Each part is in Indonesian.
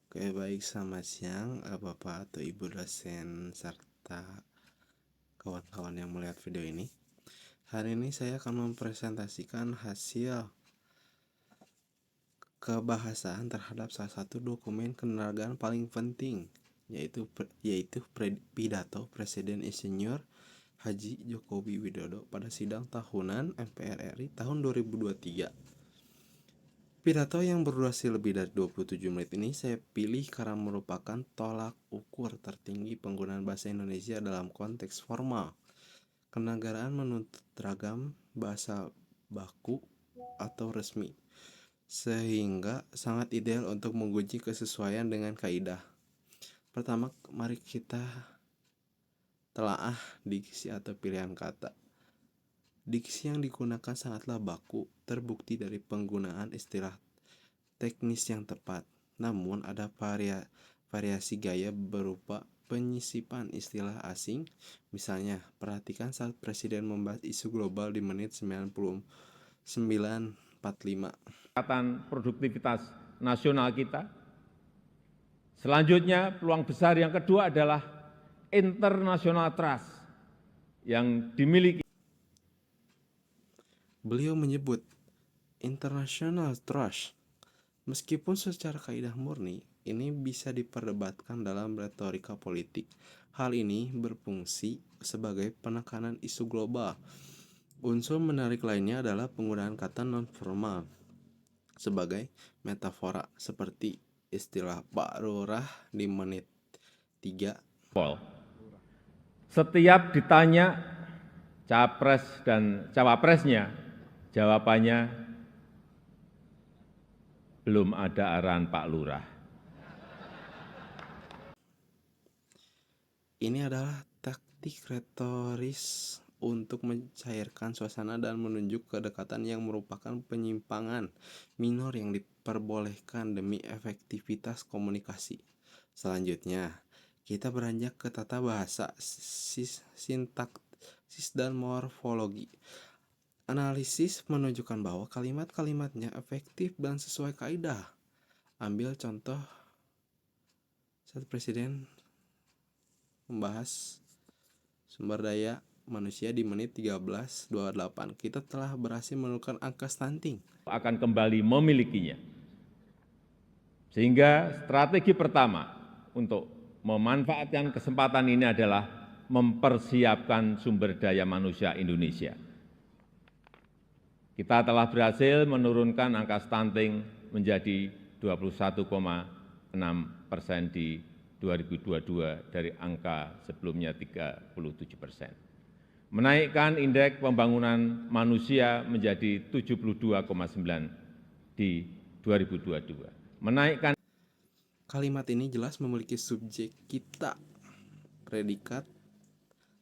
Oke, baik, selamat siang Bapak atau Ibu dosen serta kawan-kawan yang melihat video ini. Hari ini saya akan mempresentasikan hasil kebahasaan terhadap salah satu dokumen kenegaraan paling penting, yaitu pidato Presiden Insinyur Haji Jokowi Widodo pada sidang tahunan MPR RI tahun 2023. Pidato yang berdurasi lebih dari 27 menit ini saya pilih karena merupakan tolak ukur tertinggi penggunaan bahasa Indonesia dalam konteks formal. Kenegaraan menuntut ragam bahasa baku atau resmi, sehingga sangat ideal untuk menguji kesesuaian dengan kaidah. Pertama, mari kita telaah diksi atau pilihan kata. Diksi yang digunakan sangatlah baku, terbukti dari penggunaan istilah teknis yang tepat. Namun ada variasi gaya berupa penyisipan istilah asing. Misalnya, perhatikan saat Presiden membahas isu global di menit 99:45. Produktivitas nasional kita. Selanjutnya, peluang besar yang kedua adalah international trust yang dimiliki. Beliau menyebut international trust. Meskipun secara kaidah murni, ini bisa diperdebatkan dalam retorika politik. Hal ini berfungsi sebagai penekanan isu global. Unsur menarik lainnya adalah penggunaan kata non-formal sebagai metafora, seperti istilah Pak Lurah di menit 3. Setiap ditanya capres dan cawapresnya, jawabannya belum ada arahan Pak Lurah. Ini adalah taktik retoris untuk mencairkan suasana dan menunjuk kedekatan yang merupakan penyimpangan minor yang diperbolehkan demi efektivitas komunikasi. Selanjutnya, kita beranjak ke tata bahasa, sintaksis, dan morfologi. Analisis menunjukkan bahwa kalimat-kalimatnya efektif dan sesuai kaidah. Ambil contoh saat Presiden membahas sumber daya manusia di menit 13:28. Kita telah berhasil menurunkan angka stunting. Akan kembali memilikinya. Sehingga strategi pertama untuk memanfaatkan kesempatan ini adalah mempersiapkan sumber daya manusia Indonesia. Kita telah berhasil menurunkan angka stunting menjadi 21,6% di 2022 dari angka sebelumnya 37%. Menaikkan indeks pembangunan manusia menjadi 72,9 di 2022. Menaikkan. Kalimat ini jelas memiliki subjek kita, predikat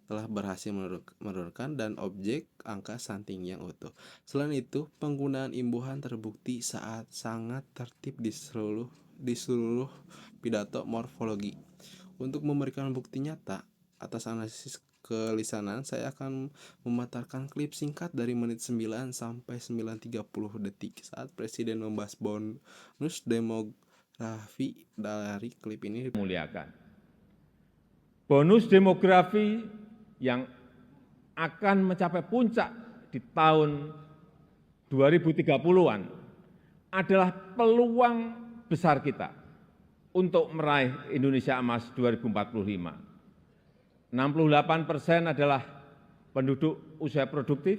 telah berhasil menurunkan, dan objek angka stunting yang utuh. Selain itu, penggunaan imbuhan terbukti saat sangat tertib di seluruh pidato morfologi. Untuk memberikan bukti nyata atas analisis kelisanan, saya akan memutarkan klip singkat dari menit 9 sampai 9:30 detik saat Presiden membahas bonus demografi. Dari klip ini Muliakan. Bonus demografi yang akan mencapai puncak di tahun 2030-an adalah peluang besar kita untuk meraih Indonesia Emas 2045. 68% adalah penduduk usia produktif.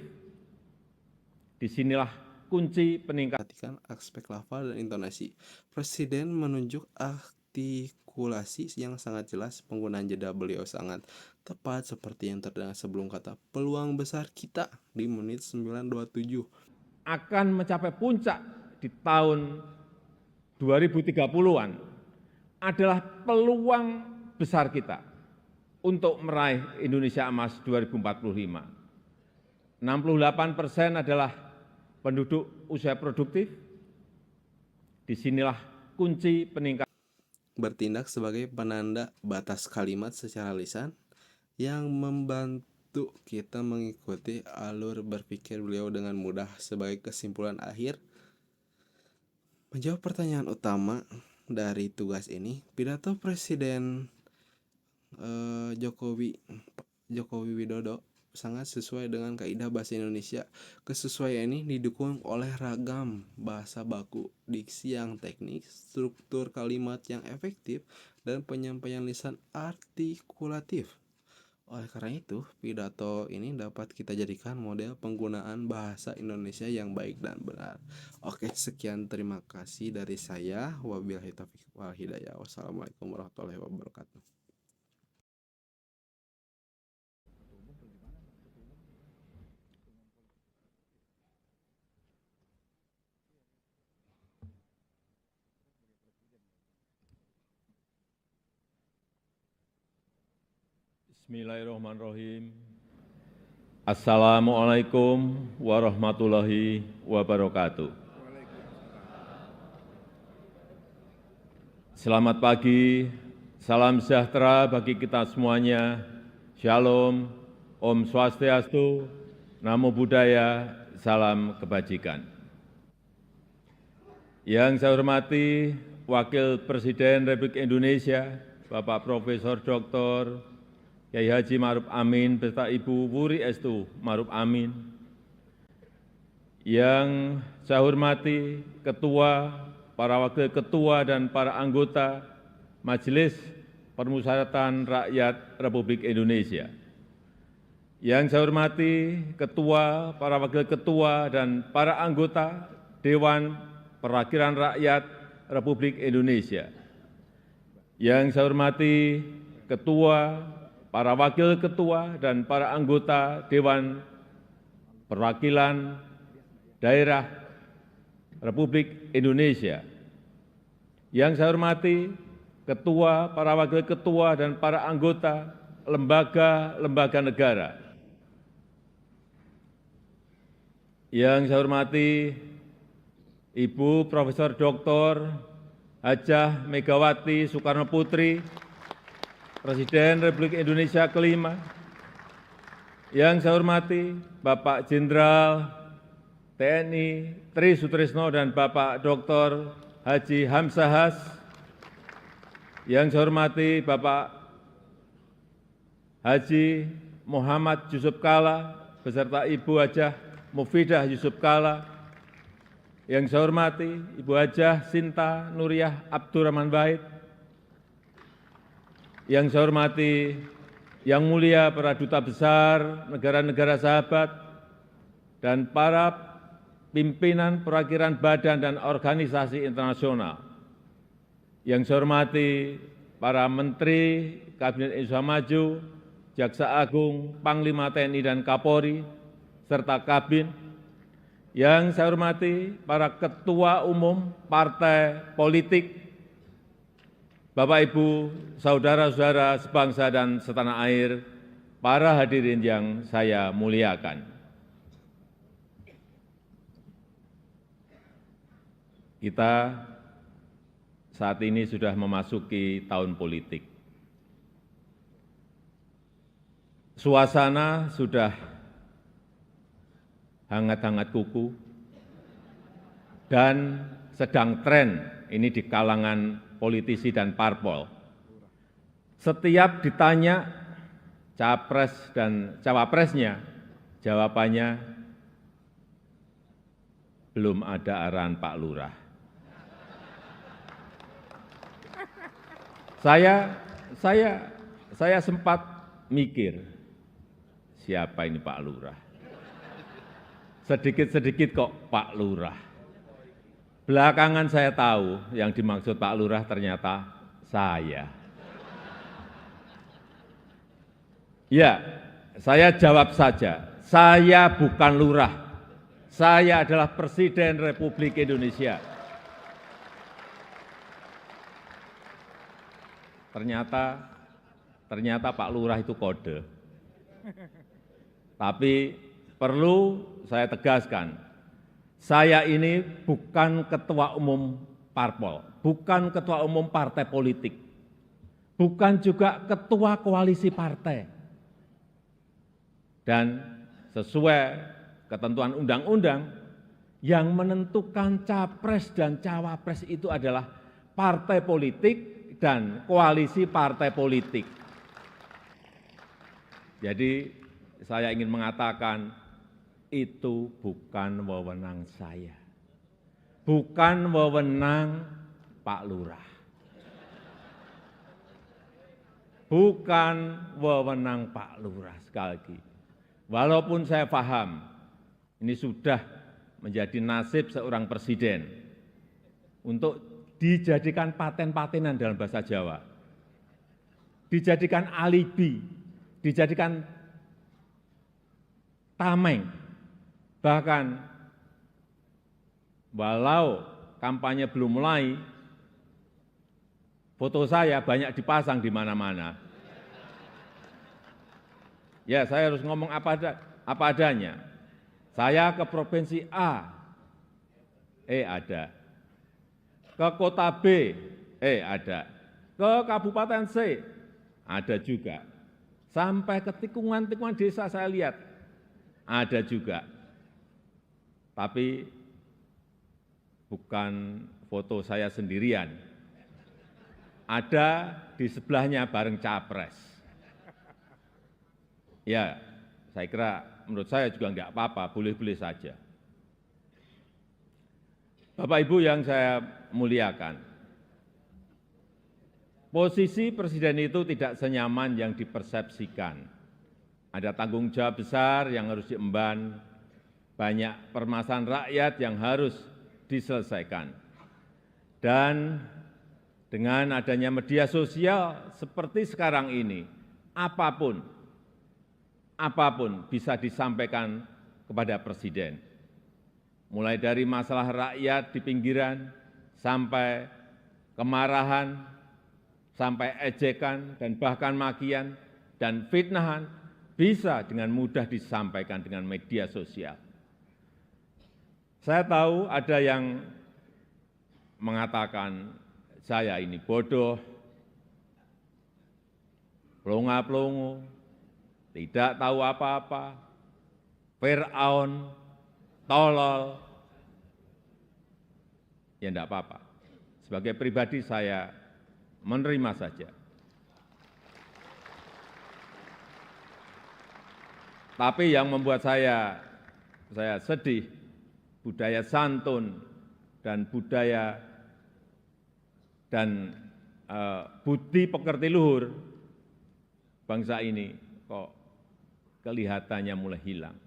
Disinilah kunci peningkatan. perhatikan aspek lafal dan intonasi. Presiden menunjuk artikulasi yang sangat jelas. Penggunaan jeda beliau sangat tepat seperti yang terdengar sebelum kata peluang besar kita di menit 9:27. Akan mencapai puncak di tahun 2030-an adalah peluang besar kita untuk meraih Indonesia Emas 2045. 68% adalah penduduk usia produktif. Disinilah kunci peningkatan. Bertindak sebagai penanda batas kalimat secara lisan yang membantu kita mengikuti alur berpikir beliau dengan mudah. Sebagai kesimpulan akhir, menjawab pertanyaan utama, dari tugas ini, pidato Presiden Jokowi Widodo sangat sesuai dengan kaidah bahasa Indonesia. Kesesuaian ini didukung oleh ragam bahasa baku, diksi yang teknik, struktur kalimat yang efektif, dan penyampaian lisan artikulatif. Oleh karena itu, pidato ini dapat kita jadikan model penggunaan bahasa Indonesia yang baik dan benar. Oke, sekian, terima kasih dari saya. Wabillahi taufiq wal hidayah. Wassalamualaikum warahmatullahi wabarakatuh. Bismillahirrahmanirrahim. Assalamualaikum warahmatullahi wabarakatuh. Selamat pagi, salam sejahtera bagi kita semuanya. Shalom, Om Swastiastu, Namo Buddhaya, salam kebajikan. Yang saya hormati Wakil Presiden Republik Indonesia, Bapak Profesor Dr. Kyai Haji Ma'ruf Amin beserta Ibu Wuri Estu Ma'ruf Amin. Yang saya hormati Ketua, para Wakil Ketua dan para anggota Majelis Permusyawaratan Rakyat Republik Indonesia. Yang saya hormati Ketua, para Wakil Ketua dan para anggota Dewan Perwakilan Rakyat Republik Indonesia. Yang saya hormati Ketua, para Wakil Ketua dan para anggota Dewan Perwakilan Daerah Republik Indonesia. Yang saya hormati Ketua, para Wakil Ketua dan para anggota lembaga-lembaga negara. Yang saya hormati Ibu Profesor Dr. Hajah Megawati Soekarno Putri, Presiden Republik Indonesia kelima. Yang saya hormati Bapak Jenderal TNI Tri Sutrisno dan Bapak Dr. Haji Hamzahas. Yang saya hormati Bapak Haji Muhammad Yusuf Kalla beserta Ibu Hajah Mufidah Yusuf Kalla. Yang saya hormati Ibu Hajah Sinta Nuriyah Abdurrahman Wahid. Yang saya hormati Yang Mulia para Duta Besar negara-negara sahabat dan para pimpinan perwakilan badan dan organisasi internasional. Yang saya hormati para Menteri Kabinet Indonesia Maju, Jaksa Agung, Panglima TNI dan Kapolri, serta Kabin. Yang saya hormati para Ketua Umum Partai Politik, Bapak, Ibu, saudara-saudara sebangsa dan setanah air, para hadirin yang saya muliakan. Kita saat ini sudah memasuki tahun politik. Suasana sudah hangat-hangat kuku dan sedang tren ini di kalangan politisi dan parpol. Setiap ditanya capres dan cawapresnya, jawabannya belum ada arahan Pak Lurah. Saya sempat mikir, siapa ini Pak Lurah? Sedikit-sedikit kok Pak Lurah. Belakangan saya tahu yang dimaksud Pak Lurah ternyata saya. Ya, saya jawab saja, saya bukan lurah. Saya adalah Presiden Republik Indonesia. Ternyata Pak Lurah itu kode. Tapi perlu saya tegaskan, saya ini bukan ketua umum parpol, bukan ketua umum partai politik, bukan juga ketua koalisi partai. Dan sesuai ketentuan undang-undang, yang menentukan capres dan cawapres itu adalah partai politik dan koalisi partai politik. Jadi saya ingin mengatakan itu bukan wewenang saya, bukan wewenang Pak Lurah, bukan wewenang Pak Lurah. Sekali lagi, walaupun saya paham ini sudah menjadi nasib seorang presiden untuk dijadikan paten-patenan dalam bahasa Jawa, dijadikan alibi, dijadikan tameng, bahkan walau kampanye belum mulai, foto saya banyak dipasang di mana-mana. Ya, saya harus ngomong apa adanya. Saya ke provinsi A, ada. Ke kota B, ada. Ke kabupaten C, ada juga. Sampai ke tikungan-tikungan desa saya lihat, ada juga. Tapi bukan foto saya sendirian. Ada di sebelahnya bareng capres. Ya, saya kira menurut saya juga enggak apa-apa, boleh-boleh saja. Bapak Ibu yang saya muliakan, posisi presiden itu tidak senyaman yang dipersepsikan. Ada tanggung jawab besar yang harus diemban, banyak permasalahan rakyat yang harus diselesaikan. Dan dengan adanya media sosial seperti sekarang ini, apapun bisa disampaikan kepada presiden. Mulai dari masalah rakyat di pinggiran, sampai kemarahan, sampai ejekan, dan bahkan makian, dan fitnahan, bisa dengan mudah disampaikan dengan media sosial. Saya tahu ada yang mengatakan saya ini bodoh, pelongo-pelongo, tidak tahu apa-apa, Fir'aun, tolol. Ya enggak apa-apa. Sebagai pribadi saya menerima saja. Tapi yang membuat saya sedih, budaya santun dan budaya dan budi pekerti luhur bangsa ini kok kelihatannya mulai hilang.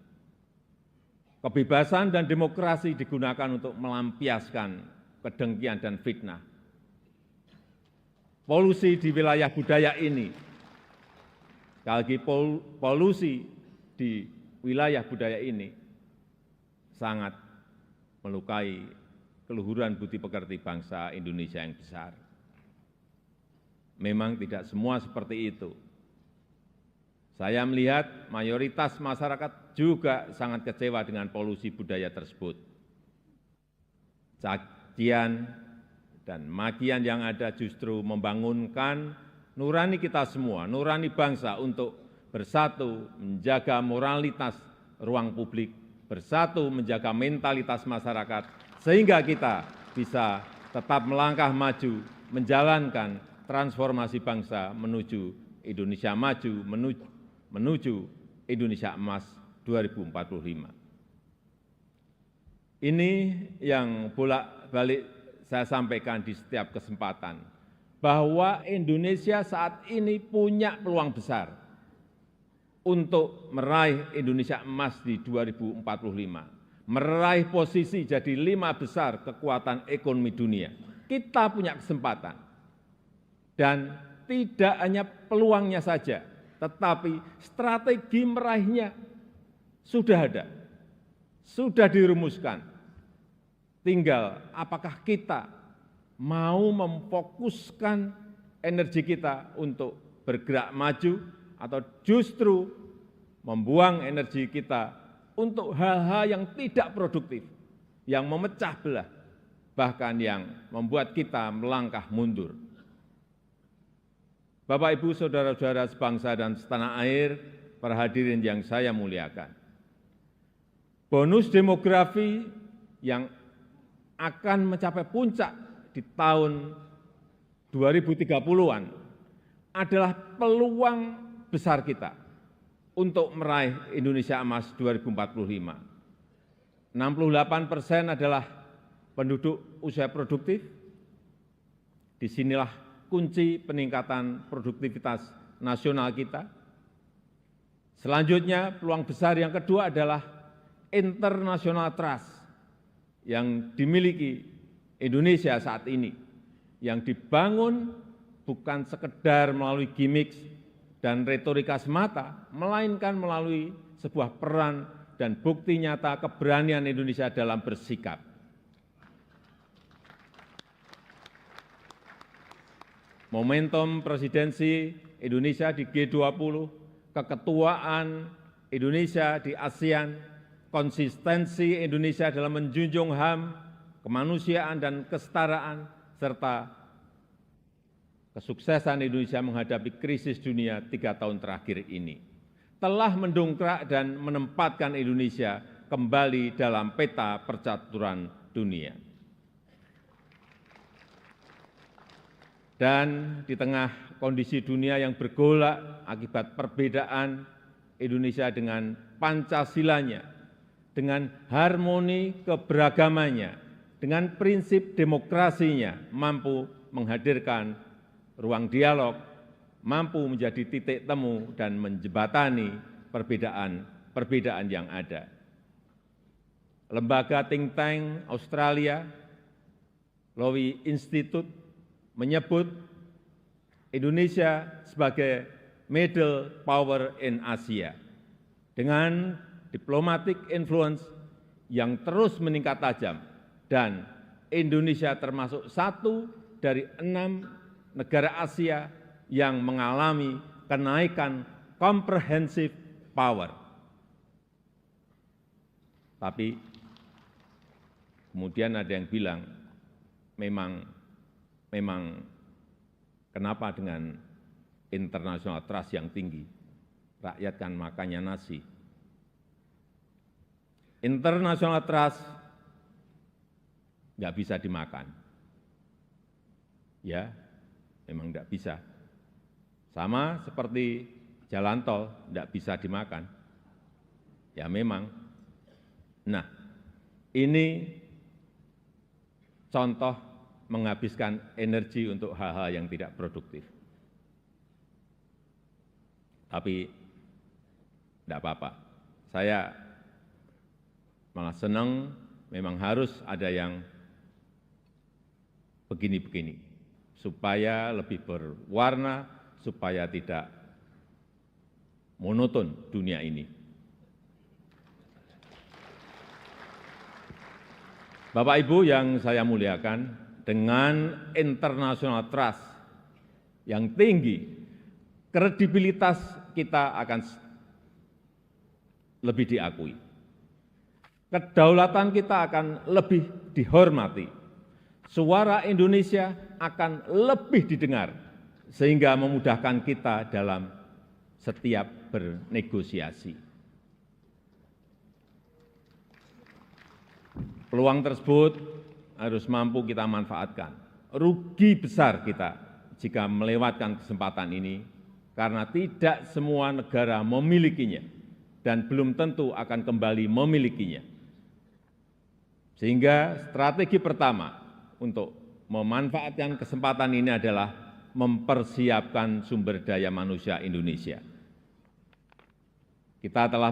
Kebebasan dan demokrasi digunakan untuk melampiaskan kedengkian dan fitnah. Polusi di wilayah budaya ini, sekali lagi polusi di wilayah budaya ini sangat melukai keluhuran budi pekerti bangsa Indonesia yang besar. Memang tidak semua seperti itu. Saya melihat mayoritas masyarakat juga sangat kecewa dengan polusi budaya tersebut. Cacian dan makian yang ada justru membangunkan nurani kita semua, nurani bangsa untuk bersatu menjaga moralitas ruang publik, bersatu menjaga mentalitas masyarakat, sehingga kita bisa tetap melangkah maju, menjalankan transformasi bangsa menuju Indonesia maju, menuju Indonesia emas 2045. Ini yang bolak-balik saya sampaikan di setiap kesempatan, bahwa Indonesia saat ini punya peluang besar untuk meraih Indonesia emas di 2045, meraih posisi jadi 5 besar kekuatan ekonomi dunia. Kita punya kesempatan, dan tidak hanya peluangnya saja, tetapi strategi meraihnya sudah ada, sudah dirumuskan. Tinggal apakah kita mau memfokuskan energi kita untuk bergerak maju, atau justru membuang energi kita untuk hal-hal yang tidak produktif, yang memecah belah, bahkan yang membuat kita melangkah mundur. Bapak, Ibu, saudara-saudara sebangsa dan setanah air, para hadirin yang saya muliakan. Bonus demografi yang akan mencapai puncak di tahun 2030-an adalah peluang besar kita untuk meraih Indonesia Emas 2045. 68% adalah penduduk usia produktif. Disinilah kunci peningkatan produktivitas nasional kita. Selanjutnya, peluang besar yang kedua adalah international trust yang dimiliki Indonesia saat ini, yang dibangun bukan sekedar melalui gimmick dan retorika semata, melainkan melalui sebuah peran dan bukti nyata keberanian Indonesia dalam bersikap. Momentum presidensi Indonesia di G20, keketuaan Indonesia di ASEAN, konsistensi Indonesia dalam menjunjung HAM, kemanusiaan dan kesetaraan, serta kesuksesan Indonesia menghadapi krisis dunia 3 tahun terakhir ini telah mendongkrak dan menempatkan Indonesia kembali dalam peta percaturan dunia. Dan di tengah kondisi dunia yang bergolak akibat perbedaan Indonesia dengan Pancasilanya, dengan harmoni keberagamannya, dengan prinsip demokrasinya, mampu menghadirkan ruang dialog, mampu menjadi titik temu dan menjembatani perbedaan yang ada. Lembaga think tank Australia, Lowy Institute, menyebut Indonesia sebagai middle power in Asia dengan diplomatic influence yang terus meningkat tajam, dan Indonesia termasuk satu dari 6 negara Asia yang mengalami kenaikan comprehensive power. Tapi kemudian ada yang bilang, memang kenapa dengan international trust yang tinggi, rakyat kan makannya nasi. International trust nggak bisa dimakan. Ya, memang nggak bisa. Sama seperti jalan tol, tidak bisa dimakan. Ya memang. Nah, ini contoh menghabiskan energi untuk hal-hal yang tidak produktif. Tapi tidak apa-apa. Saya malah senang, memang harus ada yang begini-begini, supaya lebih berwarna, supaya tidak monoton dunia ini. Bapak Ibu yang saya muliakan, dengan international trust yang tinggi, kredibilitas kita akan lebih diakui. Kedaulatan kita akan lebih dihormati. Suara Indonesia akan lebih didengar, sehingga memudahkan kita dalam setiap bernegosiasi. Peluang tersebut harus mampu kita manfaatkan. Rugi besar kita jika melewatkan kesempatan ini, karena tidak semua negara memilikinya dan belum tentu akan kembali memilikinya. Sehingga strategi pertama untuk memanfaatkan kesempatan ini adalah mempersiapkan sumber daya manusia Indonesia. Kita telah